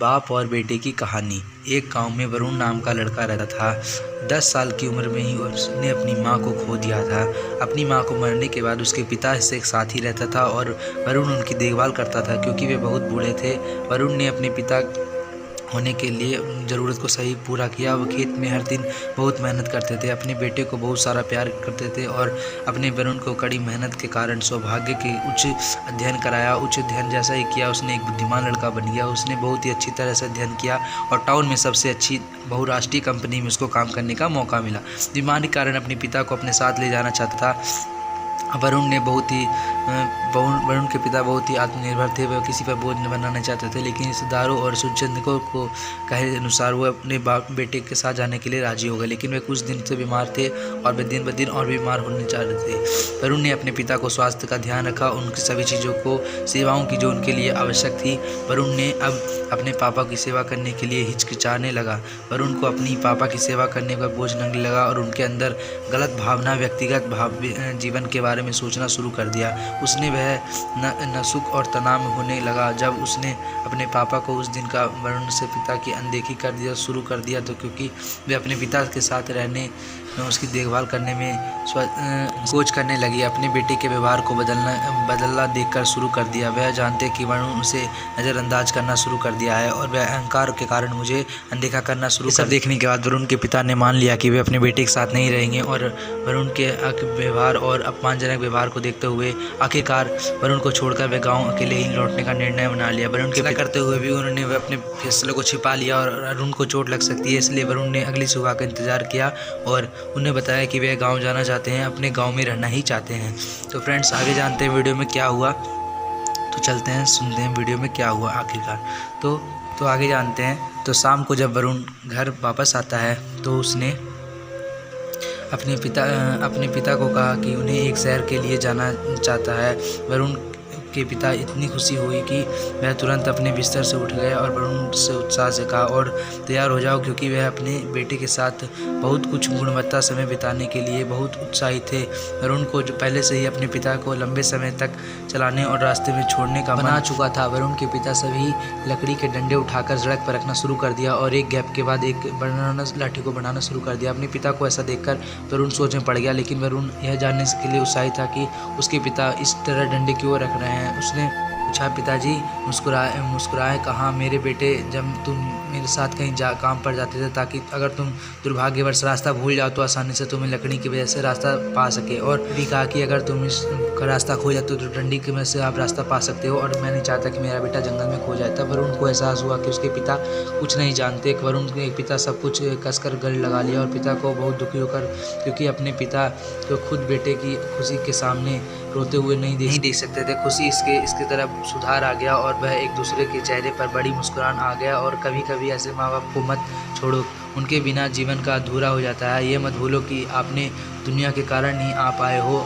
बाप और बेटे की कहानी। एक गांव में वरुण नाम का लड़का रहता था। 10 साल की उम्र में ही उसने अपनी मां को खो दिया था। अपनी मां को मरने के बाद उसके पिता से एक साथ ही रहता था और वरुण उनकी देखभाल करता था क्योंकि वे बहुत बूढ़े थे। वरुण ने अपने पिता होने के लिए ज़रूरत को सही पूरा किया। वो खेत में हर दिन बहुत मेहनत करते थे, अपने बेटे को बहुत सारा प्यार करते थे और अपने वरुण को कड़ी मेहनत के कारण सौभाग्य के उच्च अध्ययन कराया। उच्च अध्ययन जैसा ही किया, उसने एक बुद्धिमान लड़का बन गया। उसने बहुत ही अच्छी तरह से अध्ययन किया और टाउन में सबसे अच्छी बहुराष्ट्रीय कंपनी में उसको काम करने का मौका मिला। बीमारी के कारण अपने पिता को अपने साथ ले जाना चाहता था। वरुण के पिता बहुत ही आत्मनिर्भर थे। वह किसी पर बोझ न बनाना चाहते थे, लेकिन रिश्तेदारों और शुभचिंतकों को कहे अनुसार वो अपने बेटे के साथ जाने के लिए राजी हो गए। लेकिन वे कुछ दिन से बीमार थे और वे दिन ब दिन और बीमार होने जा रहे थे। वरुण ने अपने पिता को स्वास्थ्य का ध्यान रखा, उनकी सभी चीज़ों को सेवाओं की जो उनके लिए आवश्यक थी। वरुण ने अब अपने पापा की सेवा करने के लिए हिचकिचाने लगा। वरुण को अपनी पापा की सेवा करने का बोझ लगने लगा और उनके अंदर गलत भावना, व्यक्तिगत जीवन के बारे में सोचना शुरू कर दिया। उसने वह न सुख और तनाव में होने लगा। जब उसने अपने पापा को उस दिन का वरुण से पिता की अनदेखी शुरू कर दिया तो क्योंकि वे अपने पिता के साथ रहने, उसकी देखभाल करने में सोच करने लगी। अपने बेटे के व्यवहार को बदलना देखकर शुरू कर दिया। वह जानते कि वरुण उसे नज़रअंदाज करना शुरू कर दिया है और वह अहंकार के कारण मुझे अनदेखा करना शुरू कर। देखने के बाद वरुण के पिता ने मान लिया कि वे अपने बेटे के साथ नहीं रहेंगे और वरुण के व्यवहार और अपमानजनक व्यवहार को देखते हुए आखिरकार वरुण को छोड़कर वे गाँव अकेले ही लौटने का निर्णय बना लिया। वरुण के करते हुए भी उन्होंने अपने फैसले को छिपा लिया और वरुण को चोट लग सकती है, इसलिए वरुण ने अगली सुबह का इंतजार किया और उन्हें बताया कि वे गांव जाना चाहते हैं, अपने गांव में रहना ही चाहते हैं। तो फ्रेंड्स, आगे जानते हैं वीडियो में क्या हुआ। तो चलते हैं, सुनते हैं वीडियो में क्या हुआ आखिरकार। तो आगे जानते हैं। तो शाम को जब वरुण घर वापस आता है तो उसने अपने पिता को कहा कि उन्हें एक शहर के लिए जाना चाहता है। वरुण के पिता इतनी खुशी हुई कि वह तुरंत अपने बिस्तर से उठ गए और वरुण से उत्साह से कहा और तैयार हो जाओ, क्योंकि वह अपने बेटे के साथ बहुत कुछ गुणवत्ता समय बिताने के लिए बहुत उत्साहित थे। वरुण को जो पहले से ही अपने पिता को लंबे समय तक चलाने और रास्ते में छोड़ने का बना चुका था। वरुण के पिता सभी लकड़ी के डंडे उठाकर सड़क पर रखना शुरू कर दिया और एक गैप के बाद एक लाठी को बनाना शुरू कर दिया। अपने पिता को ऐसा देखकर वरुण सोच में पड़ गया, लेकिन वरुण यह जानने के लिए उत्साहित था कि उसके पिता इस तरह डंडे क्यों रख रहे हैं। उसने पूछा, पिताजी मुस्कुराए कहा, मेरे बेटे, जब तुम मेरे साथ कहीं काम पर जाते थे ताकि अगर तुम दुर्भाग्यवश रास्ता भूल जाओ तो आसानी से तुम्हें लकड़ी की वजह से रास्ता पा सके, और भी कहा कि अगर तुम इस रास्ता खो जाते हो तो डंडी की वजह से आप रास्ता पा सकते हो, और मैं नहीं चाहता कि मेरा बेटा जंगल में खो जाए। तब वरुण को एहसास हुआ कि उसके पिता कुछ नहीं जानते। वरुण के पिता सब कुछ कसकर गले लगा लिया और पिता को बहुत दुखी होकर, क्योंकि अपने पिता को खुद बेटे की खुशी के सामने रोते हुए नहीं देख सकते थे, खुशी इसकी तरफ सुधार आ गया और वह एक दूसरे के चेहरे पर बड़ी मुस्कुराहट आ गया। और कभी कभी ऐसे माँ बाप को मत छोड़ो, उनके बिना जीवन का अधूरा हो जाता है। ये मत भूलो कि आपने दुनिया के कारण ही आप आए हो,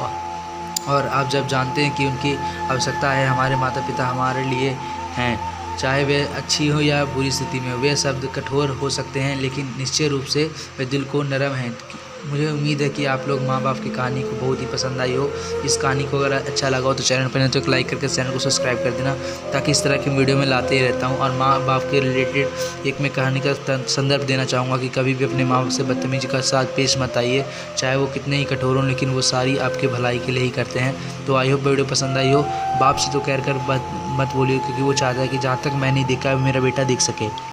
और आप जब जानते हैं कि उनकी आवश्यकता है, हमारे माता पिता हमारे लिए हैं, चाहे वे अच्छी हो या बुरी स्थिति में। वे शब्द कठोर हो सकते हैं, लेकिन निश्चय रूप से वे दिल को नरम हैं। मुझे उम्मीद है कि आप लोग माँ बाप की कहानी को बहुत ही पसंद आई हो। इस कहानी को अगर अच्छा लगा हो तो चैनल पर नहीं तो एक लाइक करके चैनल को सब्सक्राइब कर देना, ताकि इस तरह की वीडियो में लाते ही रहता हूँ। और माँ बाप के रिलेटेड एक मैं कहानी का संदर्भ देना चाहूँगा कि कभी भी अपने माँ बाप से बदतमीजी का साथ पेश मत आइए, चाहे वो कितने ही कठोर हों, लेकिन वो सारी आपके भलाई के लिए ही करते हैं। तो आई होप वीडियो पसंद आई हो। बाप से तो कह कर मत बोलिए, क्योंकि वो चाहता है कि जहाँ तक मैं नहीं देखा मेरा बेटा देख सके।